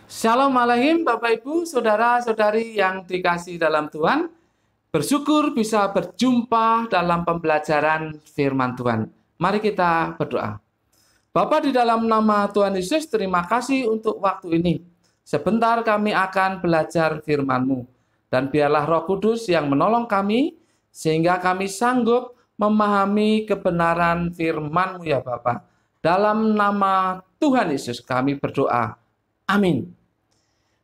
Shalom alaikum Bapak Ibu, saudara-saudari yang dikasihi dalam Tuhan. Bersyukur bisa berjumpa dalam pembelajaran firman Tuhan. Mari kita berdoa. Bapa, di dalam nama Tuhan Yesus, terima kasih untuk waktu ini. Sebentar kami akan belajar firman-Mu. Dan biarlah Roh Kudus yang menolong kami, sehingga kami sanggup memahami kebenaran firman-Mu ya Bapa. Dalam nama Tuhan Yesus kami berdoa. Amin.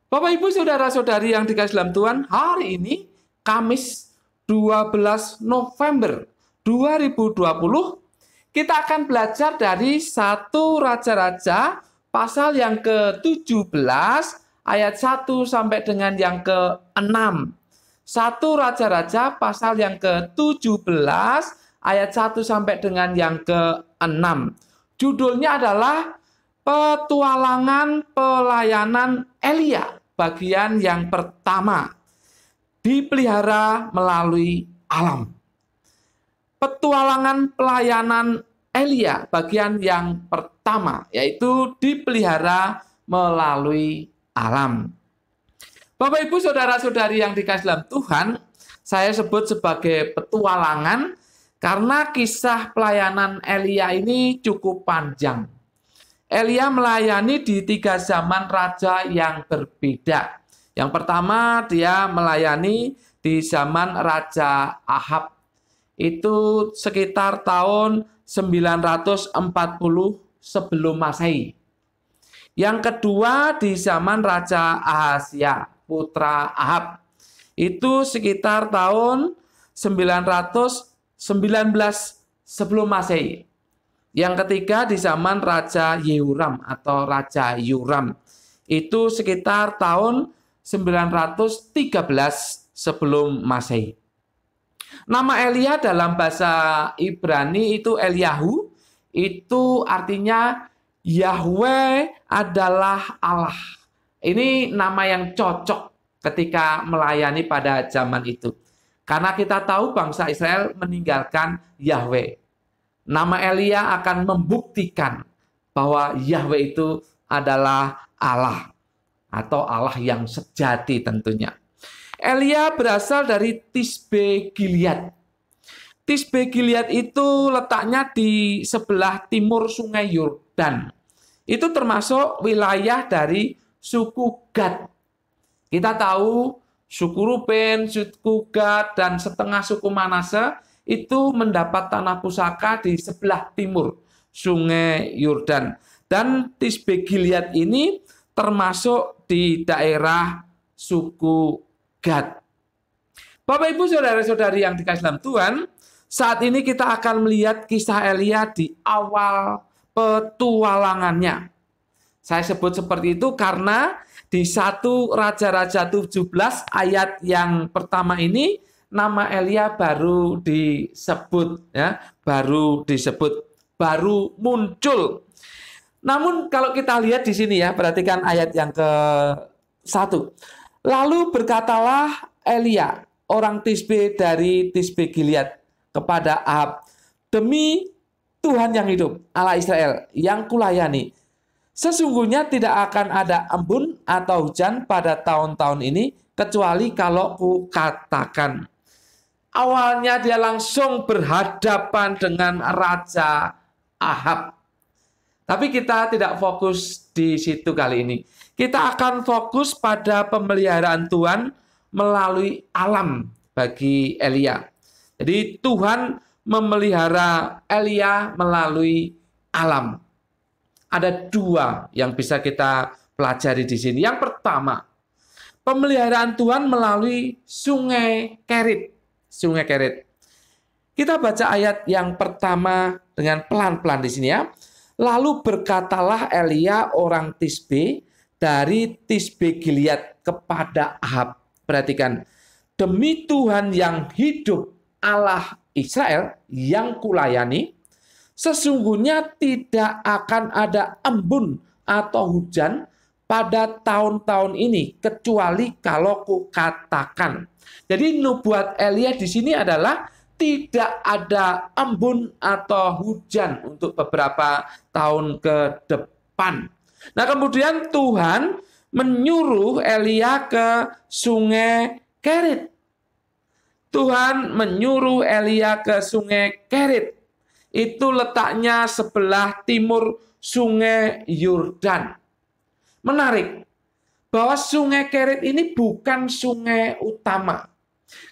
Bapak Ibu saudara-saudari yang dikasihi dalam Tuhan, hari ini Kamis 12 November 2020 kita akan belajar dari 1 Raja-Raja pasal yang ke-17 ayat 1 sampai dengan yang ke-6. 1 Raja-Raja pasal yang ke-17 ayat 1 sampai dengan yang ke-6. Judulnya adalah Petualangan Pelayanan Elia, bagian yang pertama, dipelihara melalui alam. Petualangan pelayanan Elia, bagian yang pertama, yaitu dipelihara melalui alam. Bapak Ibu saudara-saudari yang dikasihi dalam Tuhan, saya sebut sebagai petualangan karena kisah pelayanan Elia ini cukup panjang. Elia melayani di 3 zaman raja yang berbeda. Yang pertama, dia melayani di zaman Raja Ahab. Itu sekitar tahun 940 sebelum Masehi. Yang kedua, di zaman Raja Ahazia, putra Ahab. Itu sekitar tahun 919 sebelum Masehi. Yang ketiga di zaman Raja Yehoram atau Raja Yoram. Itu sekitar tahun 913 sebelum Masehi. Nama Elia dalam bahasa Ibrani itu Eliyahu. Itu artinya Yahweh adalah Allah. Ini nama yang cocok ketika melayani pada zaman itu. Karena kita tahu bangsa Israel meninggalkan Yahweh. Nama Elia akan membuktikan bahwa Yahweh itu adalah Allah atau Allah yang sejati tentunya. Elia berasal dari Tisbe Gilead. Tisbe Gilead itu letaknya di sebelah timur Sungai Yordan. Itu termasuk wilayah dari suku Gad. Kita tahu suku Ruben, suku Gad, dan setengah suku Manase itu mendapat tanah pusaka di sebelah timur Sungai Yordan. Dan Tisbe Gilead ini termasuk di daerah suku Gad. Bapak Ibu saudara-saudari yang dikasihi dalam Tuhan, saat ini kita akan melihat kisah Elia di awal petualangannya. Saya sebut seperti itu karena di 1 Raja-Raja 17 ayat yang pertama ini nama Elia baru disebut, ya, baru muncul. Namun kalau kita lihat di sini ya, perhatikan ayat yang ke-1. Lalu berkatalah Elia, orang Tisbe dari Tisbe Gilead, kepada Ahab, demi Tuhan yang hidup, Allah Israel, yang kulayani, sesungguhnya tidak akan ada embun atau hujan pada tahun-tahun ini, kecuali kalau kukatakan. Awalnya dia langsung berhadapan dengan Raja Ahab. Tapi kita tidak fokus di situ kali ini. Kita akan fokus pada pemeliharaan Tuhan melalui alam bagi Elia. Jadi Tuhan memelihara Elia melalui alam. Ada 2 yang bisa kita pelajari di sini. Yang pertama, pemeliharaan Tuhan melalui Sungai Kerit. Sungai Kerit. Kita baca ayat yang pertama dengan pelan-pelan di sini ya. Lalu berkatalah Elia orang Tisbe dari Tisbe Gilead kepada Ahab. Perhatikan, demi Tuhan yang hidup, Allah Israel yang kulayani, sesungguhnya tidak akan ada embun atau hujan pada tahun-tahun ini kecuali kalau kukatakan. Jadi nubuat Elia di sini adalah tidak ada embun atau hujan untuk beberapa tahun ke depan. Nah, kemudian Tuhan menyuruh Elia ke sungai Kerit. Tuhan menyuruh Elia ke sungai Kerit. Itu letaknya sebelah timur sungai Yordan. Menarik bahwa sungai Kerit ini bukan sungai utama.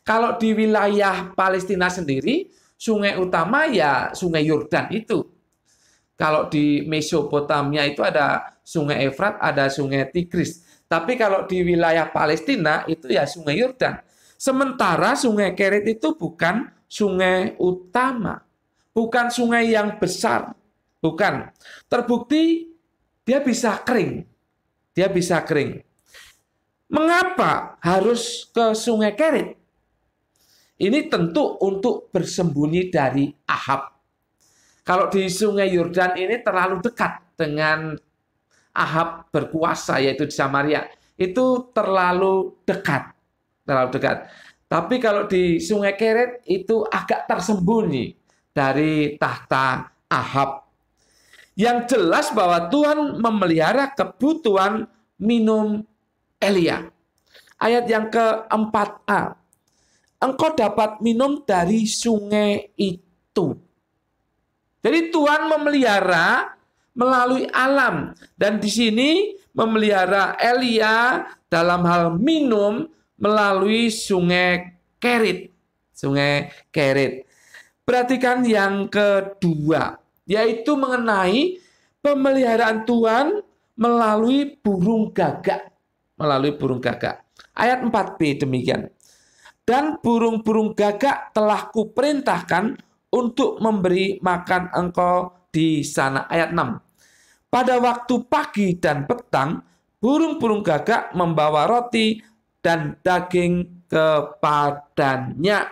Kalau di wilayah Palestina sendiri, sungai utama ya sungai Yordan itu. Kalau di Mesopotamia itu ada sungai Efrat, ada sungai Tigris. Tapi kalau di wilayah Palestina itu ya sungai Yordan. Sementara sungai Kerit itu bukan sungai utama. Bukan sungai yang besar. Bukan. Terbukti dia bisa kering. Dia bisa kering. Mengapa harus ke sungai Kerit? Ini tentu untuk bersembunyi dari Ahab. Kalau di sungai Yordan ini terlalu dekat dengan Ahab berkuasa, yaitu di Samaria. Itu terlalu dekat. Terlalu dekat. Tapi kalau di sungai Kerit itu agak tersembunyi dari tahta Ahab. Yang jelas bahwa Tuhan memelihara kebutuhan minum Elia. Ayat yang keempat-A. Engkau dapat minum dari sungai itu. Jadi Tuhan memelihara melalui alam. Dan di sini memelihara Elia dalam hal minum melalui sungai Kerit. Sungai Kerit. Perhatikan yang kedua, yaitu mengenai pemeliharaan Tuhan melalui burung gagak. Melalui burung gagak. Ayat 4b demikian. Dan burung-burung gagak telah kuperintahkan untuk memberi makan engkau di sana. Ayat 6. Pada waktu pagi dan petang, burung-burung gagak membawa roti dan daging kepadanya.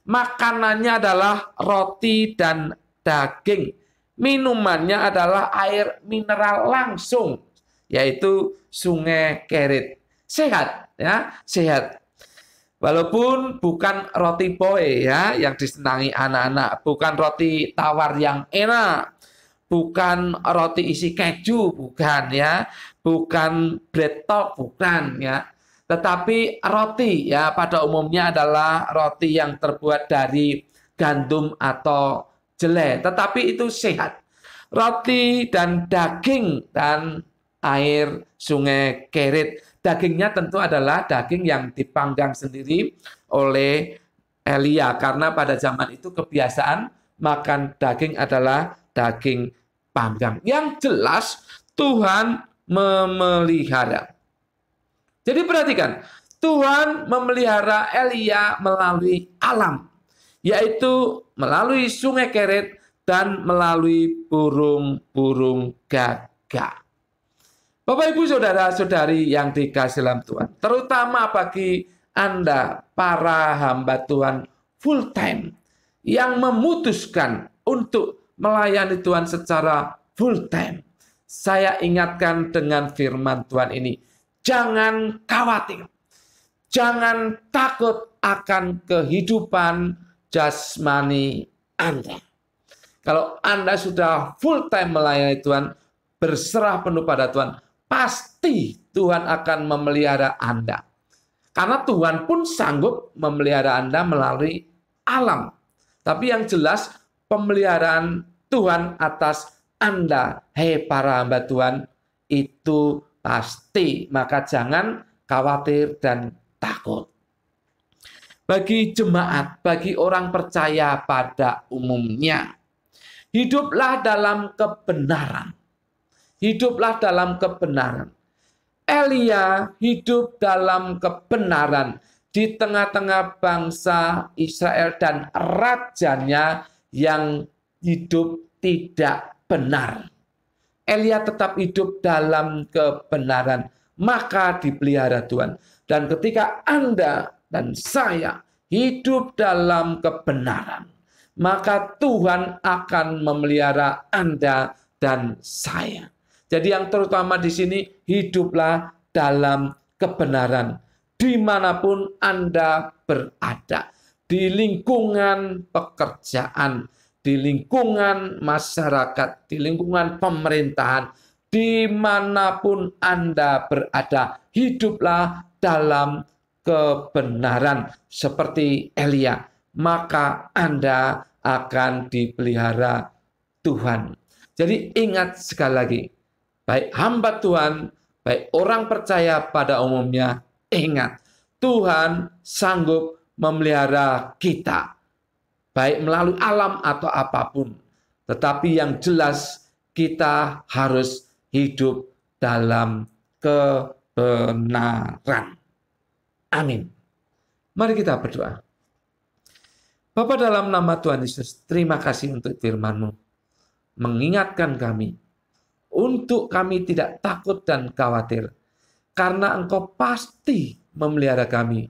Makanannya adalah roti dan daging. Minumannya adalah air mineral langsung, yaitu sungai Kerit. Sehat, ya, sehat. Walaupun bukan roti poe ya yang disenangi anak-anak, bukan roti tawar yang enak, bukan roti isi keju, bukan ya, bukan bread talk, bukan ya. Tetapi roti ya pada umumnya adalah roti yang terbuat dari gandum atau jelai, tetapi itu sehat. Roti dan daging dan air sungai Kerit. Dagingnya tentu adalah daging yang dipanggang sendiri oleh Elia. Karena pada zaman itu kebiasaan makan daging adalah daging panggang. Yang jelas Tuhan memelihara. Jadi perhatikan, Tuhan memelihara Elia melalui alam. Yaitu melalui sungai Kerit dan melalui burung-burung gagak. Bapak, Ibu, Saudara-saudari yang dikasihi dalam Tuhan, terutama bagi Anda, para hamba Tuhan full time, yang memutuskan untuk melayani Tuhan secara full time. Saya ingatkan dengan firman Tuhan ini, jangan khawatir, jangan takut akan kehidupan jasmani Anda. Kalau Anda sudah full time melayani Tuhan, berserah penuh pada Tuhan, pasti Tuhan akan memelihara Anda. Karena Tuhan pun sanggup memelihara Anda melalui alam. Tapi yang jelas pemeliharaan Tuhan atas Anda, hei para hamba Tuhan, itu pasti. Maka jangan khawatir dan takut. Bagi jemaat, bagi orang percaya pada umumnya, hiduplah dalam kebenaran. Hiduplah dalam kebenaran. Elia hidup dalam kebenaran di tengah-tengah bangsa Israel dan rajanya yang hidup tidak benar. Elia tetap hidup dalam kebenaran, maka dipelihara Tuhan. Dan ketika Anda dan saya hidup dalam kebenaran, maka Tuhan akan memelihara Anda dan saya. Jadi yang terutama di sini, hiduplah dalam kebenaran. Dimanapun Anda berada. Di lingkungan pekerjaan, di lingkungan masyarakat, di lingkungan pemerintahan, dimanapun Anda berada, hiduplah dalam kebenaran seperti Elia, maka Anda akan dipelihara Tuhan. Jadi ingat sekali lagi, baik hamba Tuhan, baik orang percaya pada umumnya, ingat, Tuhan sanggup memelihara kita, baik melalui alam atau apapun. Tetapi yang jelas, kita harus hidup dalam kebenaran. Amin. Mari kita berdoa. Bapa, dalam nama Tuhan Yesus, terima kasih untuk firman-Mu. Mengingatkan kami, untuk kami tidak takut dan khawatir, karena Engkau pasti memelihara kami.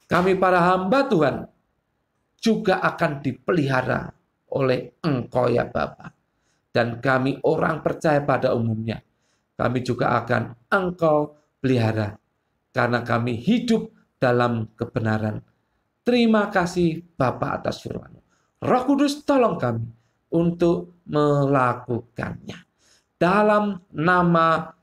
Kami para hamba Tuhan juga akan dipelihara oleh Engkau ya Bapa. Dan kami orang percaya pada umumnya, kami juga akan Engkau pelihara, karena kami hidup dalam kebenaran. Terima kasih Bapa atas firman-Mu. Roh Kudus tolong kami untuk melakukannya. Dalam nama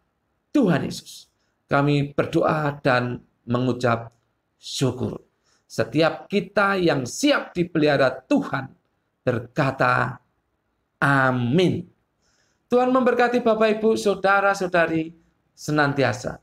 Tuhan Yesus, kami berdoa dan mengucap syukur. Setiap kita yang siap dipelihara Tuhan berkata, amin. Tuhan memberkati Bapak Ibu, saudara-saudari senantiasa.